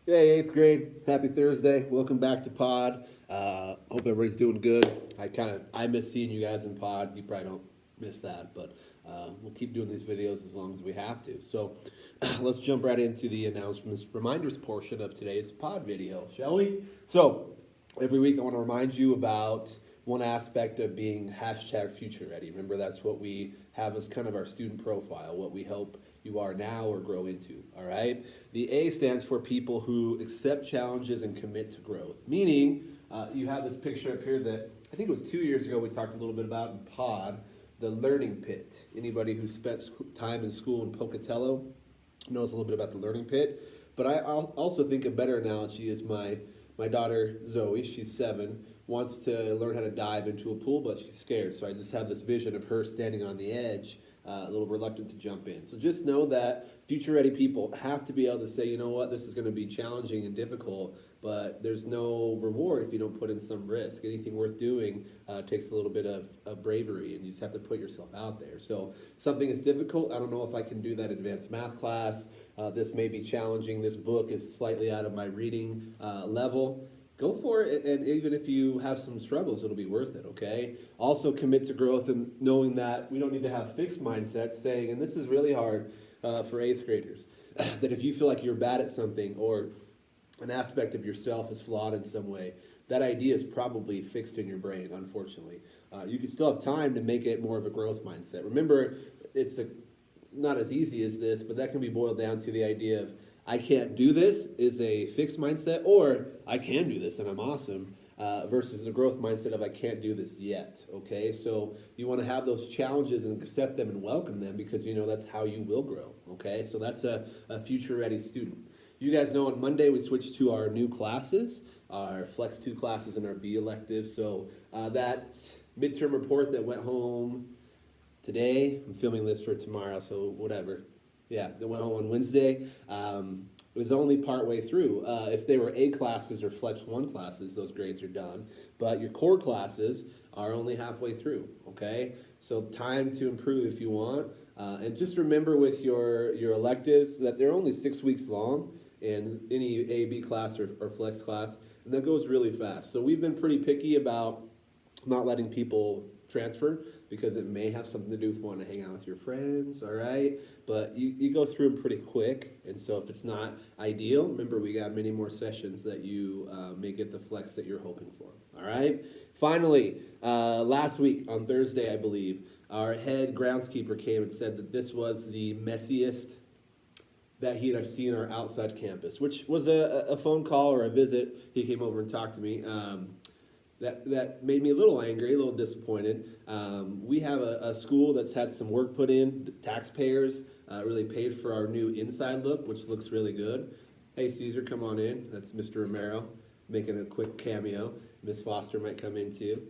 Hey, eighth grade. Happy Thursday. Welcome back to Pod. Hope everybody's doing good. I miss seeing you guys in Pod. You probably don't miss that, but we'll keep doing these videos as long as we have to. So let's jump right into the announcements, reminders portion of today's Pod video, shall we? So every week I want to remind you about one aspect of being hashtag future ready. Remember, that's what we have as kind of our student profile, what we hope you are now or grow into. All right. The A stands for people who accept challenges and commit to growth. Meaning, you have this picture up here that I think it was 2 years ago we talked a little bit about in Pod, the learning pit. Anybody who spent time in school in Pocatello knows a little bit about the learning pit. But I also think a better analogy is my daughter Zoe. She's 7. Wants to learn how to dive into a pool, but she's scared. So I just have this vision of her standing on the edge, a little reluctant to jump in. So just know that future ready people have to be able to say, you know what, this is going to be challenging and difficult, but there's no reward if you don't put in some risk. Anything worth doing takes a little bit of bravery, and you just have to put yourself out there. So something is difficult. I don't know if I can do that advanced math class. This may be challenging. This book is slightly out of my reading level. Go for it, and even if you have some struggles, it'll be worth it, okay? Also commit to growth and knowing that we don't need to have fixed mindsets saying, and this is really hard for eighth graders, that if you feel like you're bad at something or an aspect of yourself is flawed in some way, that idea is probably fixed in your brain, unfortunately. You can still have time to make it more of a growth mindset. Remember, it's not as easy as this, but that can be boiled down to the idea of I can't do this is a fixed mindset, or I can do this and I'm awesome, versus the growth mindset of I can't do this yet. Okay, so you want to have those challenges and accept them and welcome them because you know that's how you will grow. Okay, so that's a future ready student. You guys know on Monday we switched to our new classes, our Flex 2 classes and our B elective. So that midterm report that went home today. I'm filming this for tomorrow, so whatever. Yeah, that went home on Wednesday. It was only part way through. If they were A classes or Flex 1 classes, those grades are done. But your core classes are only halfway through, okay? So time to improve if you want. And just remember with your electives that they're only 6 weeks long in any A, B class or Flex class, and that goes really fast. So we've been pretty picky about not letting people transfer because it may have something to do with wanting to hang out with your friends, all right? But you go through them pretty quick, and so if it's not ideal, remember we got many more sessions that you may get the flex that you're hoping for, all right? Finally, last week on Thursday, I believe, our head groundskeeper came and said that this was the messiest that he had seen our outside campus, which was a phone call or a visit. He came over and talked to me. That made me a little angry, a little disappointed. We have a school that's had some work put in. The taxpayers really paid for our new inside look, which looks really good. Hey, Caesar, come on in. That's Mr. Romero making a quick cameo. Miss Foster might come in too.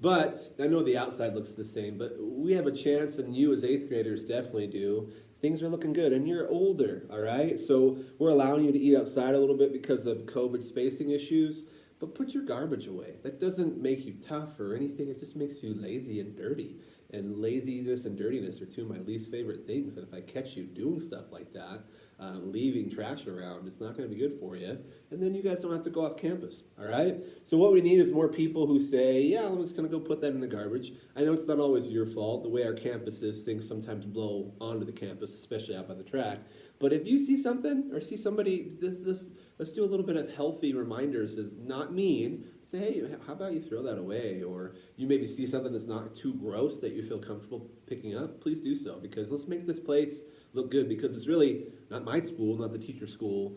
But I know the outside looks the same, but we have a chance, and you as eighth graders definitely do. Things are looking good, and you're older, all right? So we're allowing you to eat outside a little bit because of COVID spacing issues. But put your garbage away. That doesn't make you tough or anything. It just makes you lazy and dirty. And laziness and dirtiness are two of my least favorite things. And if I catch you doing stuff like that, leaving trash around, it's not going to be good for you. And then you guys don't have to go off campus. All right? So what we need is more people who say, yeah, I'm just going to go put that in the garbage. I know it's not always your fault. The way our campus is, things sometimes blow onto the campus, especially out by the track. But if you see something or see somebody, let's do a little bit of healthy reminders. Is not mean. Say, hey, how about you throw that away? Or you maybe see something that's not too gross that you feel comfortable picking up. Please do so because let's make this place look good because it's really not my school, not the teacher school.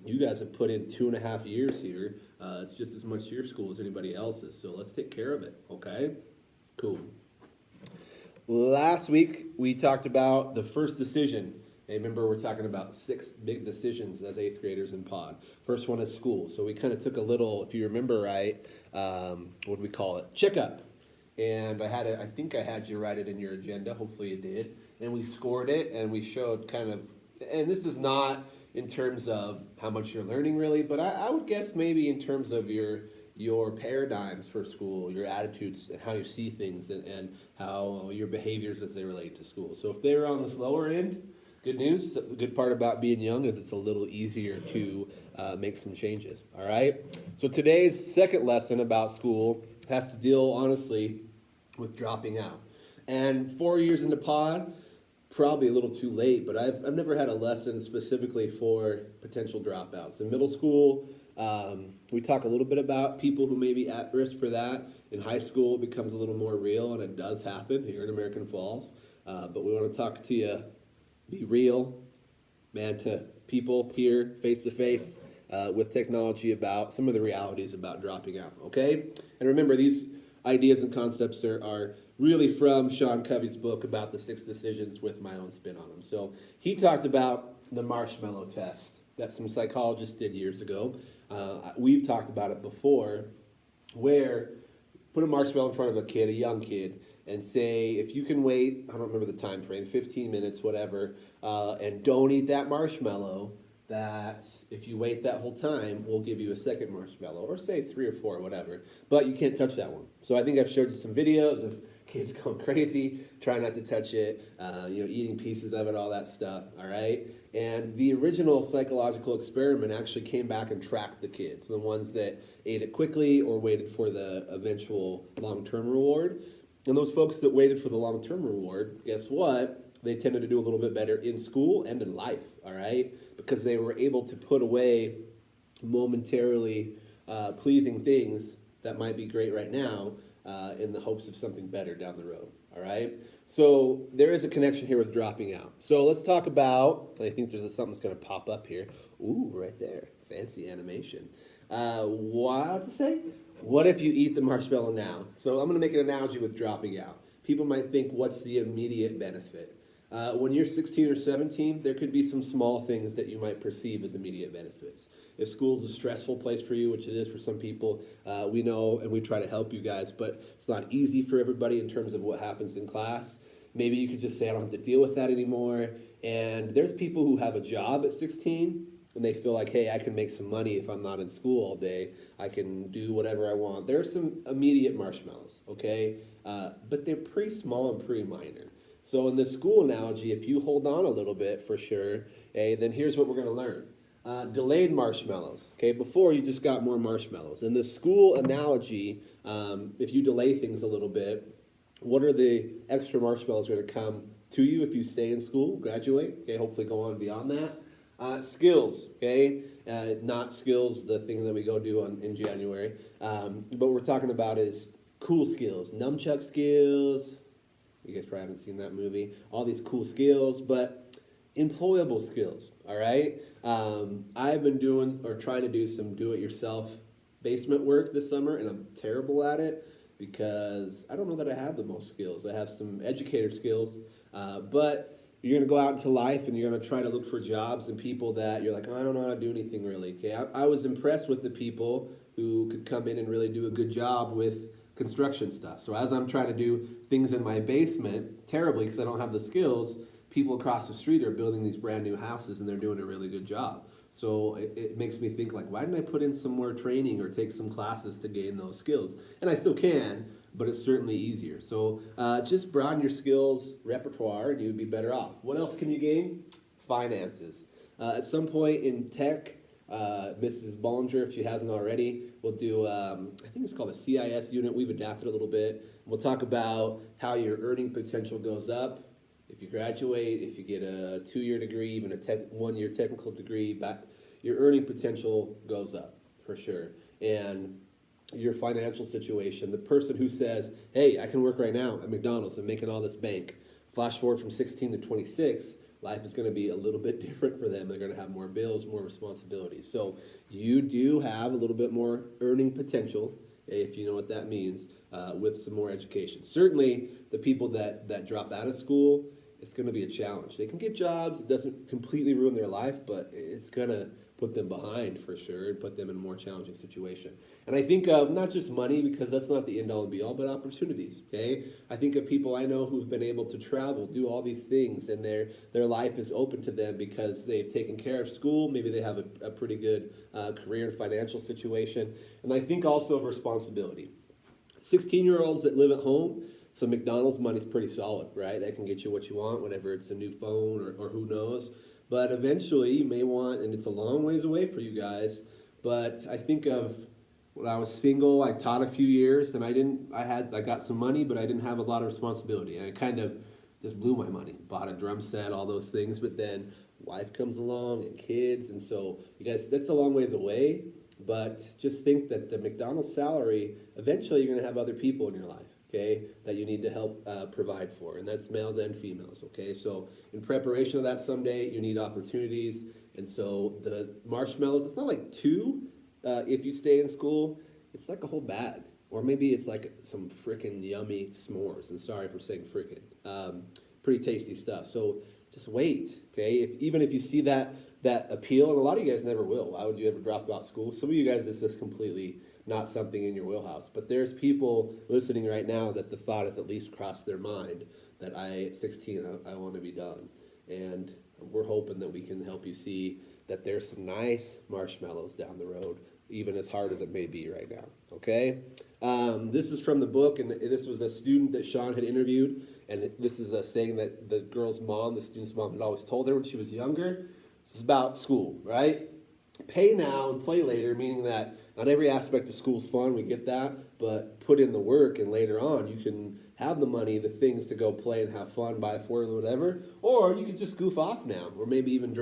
You guys have put in 2.5 years here. It's just as much your school as anybody else's. So let's take care of it. Okay? Cool. Last week we talked about the first decision. Hey, remember, we're talking about 6 big decisions as 8th graders in Pod. First one is school. So we kind of took a little, if you remember right, what do we call it? Checkup. And I think I had you write it in your agenda. Hopefully you did. And we scored it and we showed kind of, and this is not in terms of how much you're learning really, but I would guess maybe in terms of your paradigms for school, your attitudes, and how you see things, and how your behaviors as they relate to school. So if they're on the slower end, Good news, the good part about being young is it's a little easier to make some changes, all right? So today's second lesson about school has to deal, honestly, with dropping out. And 4 years into pod, probably a little too late, but I've never had a lesson specifically for potential dropouts. In middle school, we talk a little bit about people who may be at risk for that. In high school, it becomes a little more real, and it does happen here in American Falls. But we want to talk to you, be real, man to people here, face to face, with technology about some of the realities about dropping out, okay? And remember, these ideas and concepts are really from Sean Covey's book about the 6 decisions with my own spin on them. So he talked about the marshmallow test that some psychologists did years ago. We've talked about it before, where put a marshmallow in front of a kid, a young kid, and say, if you can wait, I don't remember the time frame, 15 minutes, whatever, and don't eat that marshmallow, that if you wait that whole time, we'll give you a second marshmallow, or say 3 or 4, whatever. But you can't touch that one. So I think I've showed you some videos of kids going crazy, trying not to touch it, eating pieces of it, all that stuff, all right? And the original psychological experiment actually came back and tracked the kids, the ones that ate it quickly or waited for the eventual long-term reward. And those folks that waited for the long-term reward, guess what? They tended to do a little bit better in school and in life, all right? Because they were able to put away momentarily pleasing things that might be great right now in the hopes of something better down the road, all right? So there is a connection here with dropping out. So let's talk about, I think there's something that's going to pop up here. Ooh, right there, fancy animation. What's it say? What if you eat the marshmallow now? So I'm going to make an analogy with dropping out. People might think, what's the immediate benefit? When you're 16 or 17, there could be some small things that you might perceive as immediate benefits. If school's a stressful place for you, which it is for some people, we know and we try to help you guys, but it's not easy for everybody in terms of what happens in class. Maybe you could just say, I don't have to deal with that anymore. And there's people who have a job at 16, and they feel like, hey, I can make some money if I'm not in school all day. I can do whatever I want. There are some immediate marshmallows, okay? But they're pretty small and pretty minor. So in the school analogy, if you hold on a little bit for sure, then here's what we're going to learn. Delayed marshmallows. Okay, before you just got more marshmallows. In the school analogy, if you delay things a little bit, what are the extra marshmallows going to come to you if you stay in school, graduate? Okay, hopefully go on beyond that. Skills, okay? Not skills, the thing that we go do in January. But what we're talking about is cool skills, nunchuck skills. You guys probably haven't seen that movie. All these cool skills, but employable skills, all right? I've been doing or trying to do some do-it-yourself basement work this summer, and I'm terrible at it because I don't know that I have the most skills. I have some educator skills, but you're going to go out into life and you're going to try to look for jobs and people that you're like, oh, I don't know how to do anything really. Okay, I was impressed with the people who could come in and really do a good job with construction stuff. So as I'm trying to do things in my basement, terribly because I don't have the skills, people across the street are building these brand new houses and they're doing a really good job. So it makes me think like, why didn't I put in some more training or take some classes to gain those skills? And I still can, but it's certainly easier. So just broaden your skills repertoire and you would be better off. What else can you gain? Finances. At some point in tech, Mrs. Bollinger, if she hasn't already, will do, I think it's called a CIS unit. We've adapted a little bit. We'll talk about how your earning potential goes up if you graduate, if you get a 2-year degree, even a 1-year technical degree, but your earning potential goes up for sure. And your financial situation, the person who says, hey, I can work right now at McDonald's and making all this bank, flash forward from 16 to 26, life is going to be a little bit different for them. They're going to have more bills, more responsibilities. So you do have a little bit more earning potential, if you know what that means, with some more education. Certainly, the people that drop out of school, it's going to be a challenge. They can get jobs. It doesn't completely ruin their life, but it's going to put them behind for sure and put them in a more challenging situation. And I think of not just money, because that's not the end-all and be-all, but opportunities, okay? I think of people I know who've been able to travel, do all these things, and their life is open to them because they've taken care of school. Maybe they have a pretty good career and financial situation. And I think also of responsibility. 16-year-olds that live at home, So McDonald's money's pretty solid, right? That can get you what you want, whatever it's a new phone or who knows. But eventually you may want, and it's a long ways away for you guys, but I think of when I was single, I taught a few years and I got some money, but I didn't have a lot of responsibility. And I kind of just blew my money, bought a drum set, all those things. But then wife comes along and kids. And so you guys, that's a long ways away. But just think that the McDonald's salary, eventually you're going to have other people in your life, okay, that you need to help provide for. And that's males and females, okay? So in preparation of that someday, you need opportunities. And so the marshmallows, it's not like two. If you stay in school, it's like a whole bag. Or maybe it's like some frickin' yummy s'mores. And sorry for saying frickin'. Pretty tasty stuff. So just wait, okay? Even if you see that appeal, and a lot of you guys never will. Why would you ever drop out of school? Some of you guys, this is completely not something in your wheelhouse. But there's people listening right now that the thought has at least crossed their mind that at 16, I want to be done. And we're hoping that we can help you see that there's some nice marshmallows down the road, even as hard as it may be right now, okay? This is from the book, and this was a student that Sean had interviewed, and this is a saying that the girl's mom, the student's mom, had always told her when she was younger. This is about school, right? Pay now and play later, meaning that not every aspect of school is fun, we get that, but put in the work, and later on you can have the money, the things to go play and have fun, buy a four-wheeler, whatever, or you could just goof off now, or maybe even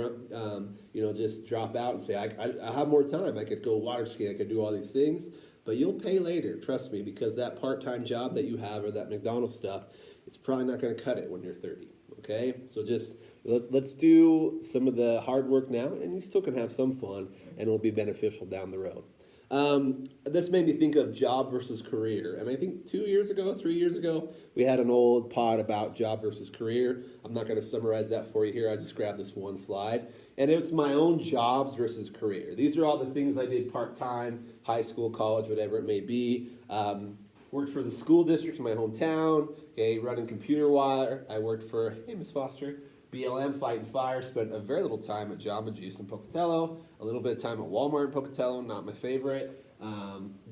just drop out and say, I have more time, I could go water skiing, I could do all these things, but you'll pay later, trust me, because that part-time job that you have or that McDonald's stuff, it's probably not going to cut it when you're 30, okay? So just let's do some of the hard work now, and you still can have some fun, and it'll be beneficial down the road. This made me think of job versus career. And I think 3 years ago, we had an old pod about job versus career. I'm not going to summarize that for you here. I just grabbed this one slide. And it's my own jobs versus career. These are all the things I did part-time, high school, college, whatever it may be. Worked for the school district in my hometown, okay, running computer wire. I worked for, hey, Miss Foster, BLM Fighting Fire, spent a very little time at Jamba Juice in Pocatello, a little bit of time at Walmart in Pocatello, not my favorite.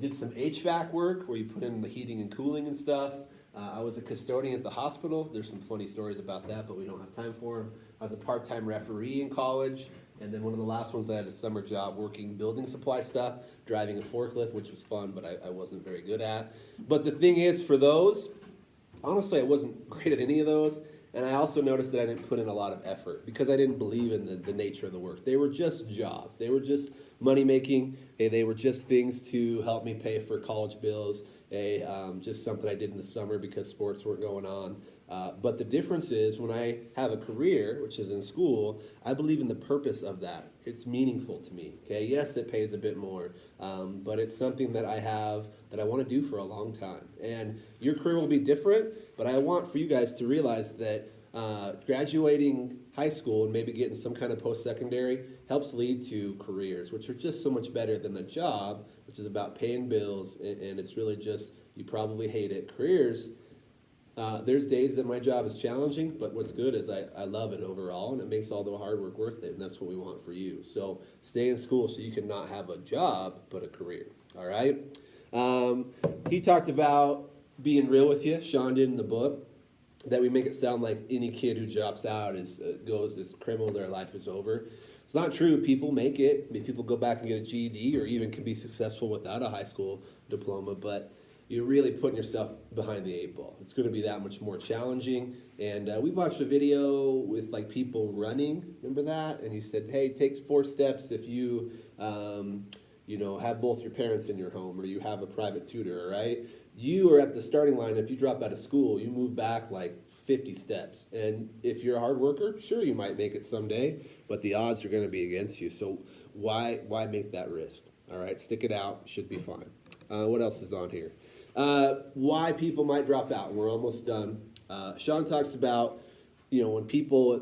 Did some HVAC work where you put in the heating and cooling and stuff. I was a custodian at the hospital. There's some funny stories about that, but we don't have time for them. I was a part-time referee in college, and then one of the last ones I had a summer job working building supply stuff, driving a forklift, which was fun, but I wasn't very good at. But the thing is, for those, honestly, I wasn't great at any of those. And I also noticed that I didn't put in a lot of effort because I didn't believe in the nature of the work. They were just jobs. They were just money making. They were just things to help me pay for college bills. Just something I did in the summer because sports weren't going on. But the difference is when I have a career, which is in school, I believe in the purpose of that. It's meaningful to me. Okay, yes, it pays a bit more, but it's something that I have that I want to do for a long time. And your career will be different, but I want for you guys to realize that graduating high school and maybe getting some kind of post-secondary helps lead to careers, which are just so much better than the job, which is about paying bills, and it's really just, you probably hate it. Careers, there's days that my job is challenging, but what's good is I love it overall, and it makes all the hard work worth it, and that's what we want for you. So stay in school so you can not have a job, but a career, all right? He talked about being real with you, Sean did in the book, that we make it sound like any kid who drops out is criminal, their life is over. It's not true. People make it. I mean, people go back and get a GED or even can be successful without a high school diploma, but you're really putting yourself behind the eight ball. It's going to be that much more challenging. And we watched a video with like people running. Remember that? And he said, hey, it takes 4 steps if you, have both your parents in your home or you have a private tutor, right? You are at the starting line. If you drop out of school, you move back like 50 steps. And if you're a hard worker, sure, you might make it someday, but the odds are going to be against you. So why make that risk? All right, stick it out. Should be fine. What else is on here? Why people might drop out. We're almost done. Sean talks about, when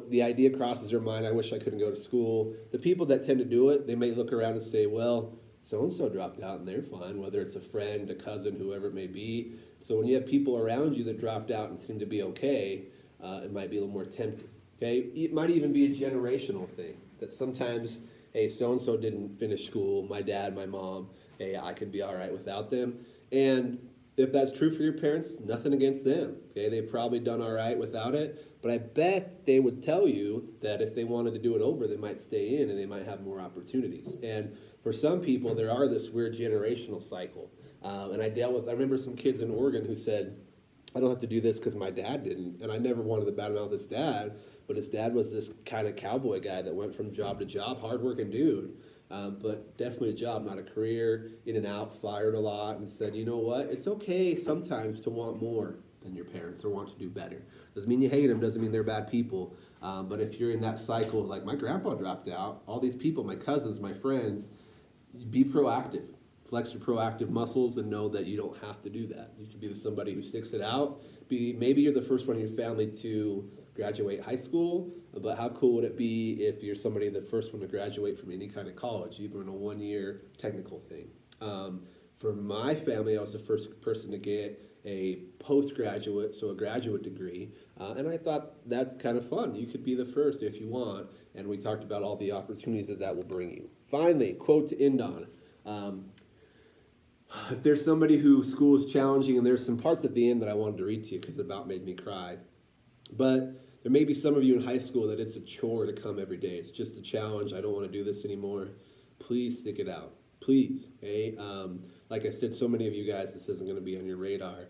the idea crosses their mind, I wish I couldn't go to school. The people that tend to do it, they may look around and say, well, so-and-so dropped out and they're fine, whether it's a friend, a cousin, whoever it may be. So when you have people around you that dropped out and seem to be okay, it might be a little more tempting. Okay, it might even be a generational thing that sometimes, hey, so-and-so didn't finish school, my dad, my mom, hey, I could be all right without them. And if that's true for your parents, nothing against them. Okay, they've probably done all right without it, but I bet they would tell you that if they wanted to do it over, they might stay in and they might have more opportunities. And for some people, there are this weird generational cycle. And I remember some kids in Oregon who said, I don't have to do this because my dad didn't. And I never wanted to badmouth his dad, but his dad was this kind of cowboy guy that went from job to job, hardworking dude. But definitely a job, not a career, in and out, fired a lot, and said, you know what, it's okay sometimes to want more than your parents or want to do better. Doesn't mean you hate them, doesn't mean they're bad people. But if you're in that cycle, like my grandpa dropped out, all these people, my cousins, my friends, be proactive. Flex your proactive muscles and know that you don't have to do that. You can be somebody who sticks it out. Maybe you're the first one in your family to graduate high school, but how cool would it be if you're somebody the first one to graduate from any kind of college, even in a one-year technical thing? For my family, I was the first person to get a postgraduate, so a graduate degree, and I thought that's kind of fun. You could be the first if you want, and we talked about all the opportunities that will bring you. Finally, quote to end on. If there's somebody who school is challenging, and there's some parts at the end that I wanted to read to you because it about made me cry, but there may be some of you in high school that it's a chore to come every day. It's just a challenge. I don't want to do this anymore. Please stick it out. Please. Okay? Like I said, so many of you guys, this isn't going to be on your radar,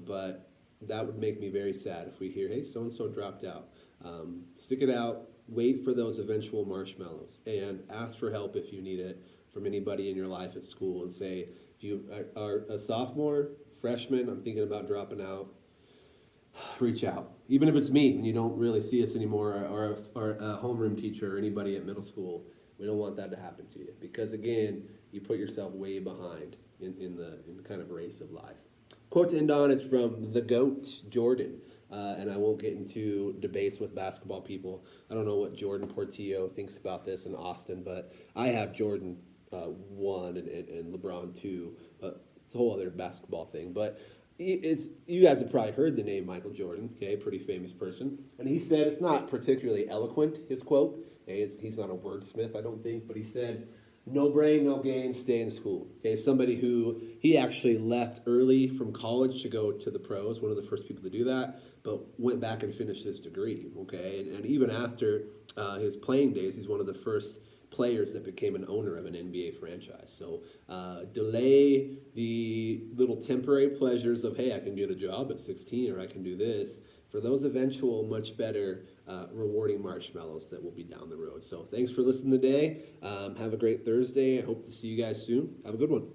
but that would make me very sad if we hear, hey, so-and-so dropped out. Stick it out. Wait for those eventual marshmallows, and ask for help if you need it from anybody in your life at school, and say, if you are a sophomore, freshman, I'm thinking about dropping out, reach out. Even if it's me, and you don't really see us anymore, or a homeroom teacher or anybody at middle school, we don't want that to happen to you. Because again, you put yourself way behind in the kind of race of life. Quote to end on is from the GOAT, Jordan. And I won't get into debates with basketball people. I don't know what Jordan Portillo thinks about this in Austin, but I have Jordan 1 and LeBron 2. It's a whole other basketball thing. But you guys have probably heard the name Michael Jordan, okay, pretty famous person. And he said, it's not particularly eloquent, his quote. Okay, he's not a wordsmith, I don't think, but he said, no brain, no gain, stay in school. Okay, somebody who, he actually left early from college to go to the pros, one of the first people to do that, but went back and finished his degree, okay? And even after his playing days, he's one of the first players that became an owner of an NBA franchise. So delay the little temporary pleasures of, hey, I can get a job at 16 or I can do this, for those eventual much better rewarding marshmallows that will be down the road. So thanks for listening today. Have a great Thursday. I hope to see you guys soon. Have a good one.